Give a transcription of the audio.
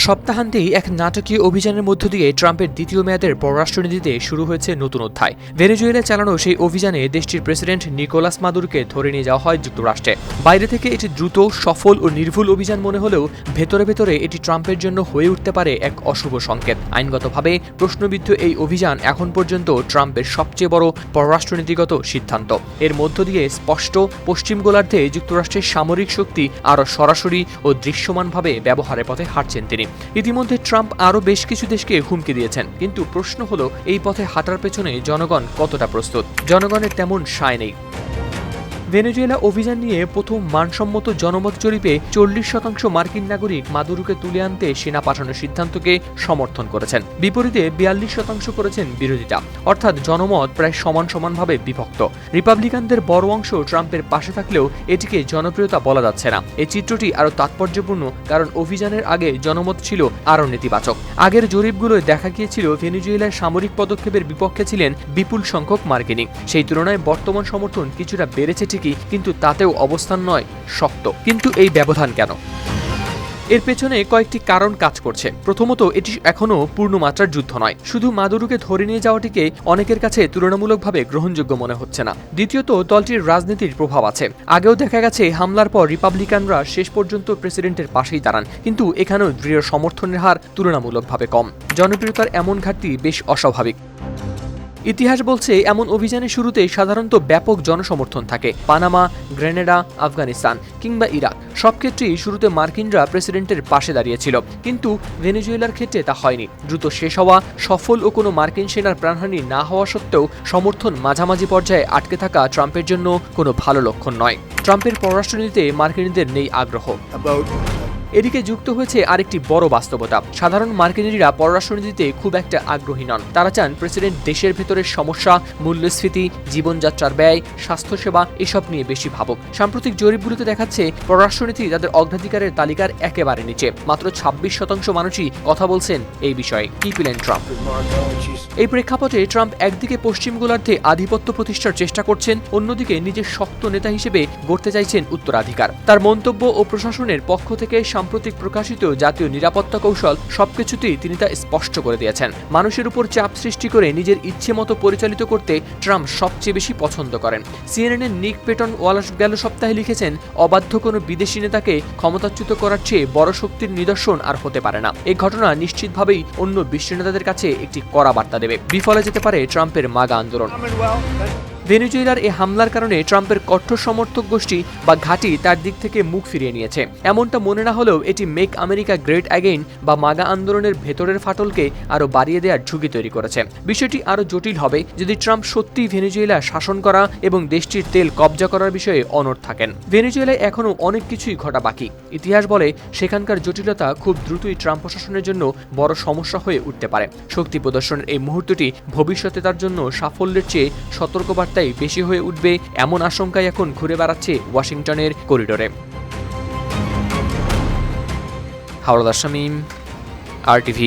সপ্তাহান্তেই এক নাটকীয় অভিযানের মধ্য দিয়ে ট্রাম্পের দ্বিতীয় মেয়াদের পররাষ্ট্রনীতিতে শুরু হয়েছে নতুন অধ্যায়। ভেনেজুয়েলায় চালানো সেই অভিযানে দেশটির প্রেসিডেন্ট নিকোলাস মাদুরোকে ধরে নিয়ে যাওয়া হয় যুক্তরাষ্ট্রে। বাইরে থেকে এটি দ্রুত, সফল ও নির্ভুল অভিযান মনে হলেও ভেতরে ভেতরে এটি ট্রাম্পের জন্য হয়ে উঠতে পারে এক অশুভ সংকেত। আইনগতভাবে প্রশ্নবিদ্ধ এই অভিযান এখন পর্যন্ত ট্রাম্পের সবচেয়ে বড় পররাষ্ট্রনীতিগত সিদ্ধান্ত। এর মধ্য দিয়ে স্পষ্ট পশ্চিম গোলার্ধে যুক্তরাষ্ট্রের সামরিক শক্তি আরও সরাসরি ও দৃশ্যমানভাবে ব্যবহারের পথে হাঁটছেন তিনি। ইতিমধ্যে ট্রাম্প আরও বেশ কিছু দেশকে হুমকি দিয়েছেন, কিন্তু প্রশ্ন হলো এই পথে হাঁটার পেছনে জনগণ কতটা প্রস্তুত। জনগণের তেমন সায় নেই। ভেনেজুয়েলা অভিযান নিয়ে প্রথম মানসম্মত জনমত জরিপে 40% মার্কিন নাগরিক মাদুরোকে তুলে আনতে সেনা পাঠানোর সিদ্ধান্তকে সমর্থন করেছেন। বিপরীতে 42% করেছেন বিরোধিতা, অর্থাৎ জনমত প্রায় সমানভাবে বিভক্ত। রিপাবলিকানদের বড় অংশ ট্রাম্পের পাশে থাকলেও এটিকে জনপ্রিয়তা বলা যাচ্ছে না। এই চিত্রটি আরও তাৎপর্যপূর্ণ, কারণ অভিযানের আগে জনমত ছিল আরও নেতিবাচক। আগের জরিপগুলোয় দেখা গিয়েছিল ভেনেজুয়েলার সামরিক পদক্ষেপের বিপক্ষে ছিলেন বিপুল সংখ্যক মার্কিনী। সেই তুলনায় বর্তমান সমর্থন কিছুটা বেড়েছে ঠিকই, কিন্তু তাতেও অবস্থান নয় শক্ত। কিন্তু এই ব্যবধান কেন? এর পেছনে কয়েকটি কারণ কাজ করছে। প্রথমত, এটি এখনও পূর্ণমাত্রার যুদ্ধ নয়। শুধু মাদুরোকে ধরে নিয়ে যাওয়াটিকে অনেকের কাছে তুলনামূলকভাবে গ্রহণযোগ্য মনে হচ্ছে না। দ্বিতীয়ত, দলটির রাজনীতির প্রভাব আছে। আগেও দেখা গেছে হামলার পর রিপাবলিকানরা শেষ পর্যন্ত প্রেসিডেন্টের পাশেই দাঁড়ান, কিন্তু এখানেও দৃঢ় সমর্থনের হার তুলনামূলকভাবে কম। জনপ্রিয়তার এমন ঘাটতি বেশ অস্বাভাবিক। ইতিহাস বলছে এমন অভিযানের শুরুতে সাধারণত ব্যাপক জনসমর্থন থাকে। পানামা, গ্রেনেডা, আফগানিস্তান কিংবা ইরাক, সব ক্ষেত্রেই শুরুতে মার্কিনরা প্রেসিডেন্টের পাশে দাঁড়িয়েছিল, কিন্তু ভেনেজুয়েলার ক্ষেত্রে তা হয়নি। দ্রুত শেষ হওয়া, সফল ও কোনো মার্কিন সেনার প্রাণহানি না হওয়া সত্ত্বেও সমর্থন মাঝামাঝি পর্যায়ে আটকে থাকা ট্রাম্পের জন্য কোনো ভালো লক্ষণ নয়। ট্রাম্পের পররাষ্ট্রনীতিতে মার্কিনীদের নেই আগ্রহ। এদিকে যুক্ত হয়েছে আরেকটি বড় বাস্তবতা। সাধারণ মার্কিনীরা পররাষ্ট্রনীতিতে খুব একটা আগ্রহী নন। তারা চান প্রেসিডেন্ট দেশের ভেতরের সমস্যা, মূল্যস্ফীতি, জীবনযাত্রার ব্যয়, স্বাস্থ্যসেবা এসব নিয়ে বেশি ভাবুক। সাম্প্রতিক জরিপগুলোতে দেখাচ্ছে পররাষ্ট্রনীতি তাদের অগ্রাধিকারের তালিকার একেবারে নিচে। মাত্র 26% মানুষই কথা বলছেন এই বিষয়ে। কি পেলেন ট্রাম্প? এই প্রেক্ষাপটে ট্রাম্প একদিকে পশ্চিম গোলার্ধে আধিপত্য প্রতিষ্ঠার চেষ্টা করছেন, অন্যদিকে নিজের শক্ত নেতা হিসেবে গড়তে চাইছেন উত্তরাধিকার। তার মন্তব্য ও প্রশাসনের পক্ষ থেকে সাম্প্রতিক প্রকাশিত জাতীয় নিরাপত্তা কৌশল সবকিছুতেই তিনি তা স্পষ্ট করে দিয়েছেন। মানুষের উপর চাপ সৃষ্টি করে নিজের ইচ্ছে মতো পরিচালিত করতে ট্রাম্প সবচেয়ে বেশি পছন্দ করেন। সিএনএনের নিক পেটন ওয়ালাস গেল সপ্তাহে লিখেছেন, অবাধ্য কোনো বিদেশি নেতাকে ক্ষমতাচ্যুত করার চেয়ে বড় শক্তির নিদর্শন আর হতে পারে না। এই ঘটনা নিশ্চিতভাবেই অন্য বিশ্ব নেতাদের কাছে একটি কড়া বার্তা দেবে। বিফলে যেতে পারে ট্রাম্পের মাগা আন্দোলন। ভেনেজুয়েলার এই হামলার কারণে ট্রাম্পের কঠোর সমর্থক গোষ্ঠী বা ঘাঁটি তার দিক থেকে মুখ ফিরিয়ে নিয়েছে। এমনটা মনে না হলেও এটি মেক আমেরিকা গ্রেট অ্যাগেইন বা মাগা আন্দোলনের ভেতরের ফাটলকে আরও বাড়িয়ে দেওয়ার ঝুঁকি তৈরি করেছে। বিষয়টি আরও জটিল হবে যদি ট্রাম্প সত্যিই ভেনেজুয়েলা শাসন করা এবং দেশটির তেল কবজা করার বিষয়ে অনড় থাকেন। ভেনেজুয়েলায় এখনও অনেক কিছুই ঘটা বাকি। ইতিহাস বলে সেখানকার জটিলতা খুব দ্রুতই ট্রাম্প প্রশাসনের জন্য বড় সমস্যা হয়ে উঠতে পারে। শক্তি প্রদর্শনের এই মুহূর্তটি ভবিষ্যতে তার জন্য সাফল্যের চেয়ে সতর্কবার্তা বেশি হয়ে উঠবে, এমন আশঙ্কায় এখন ঘুরে বেড়াচ্ছে ওয়াশিংটনের করিডোরে। হাওলাদার শামীম, RTV।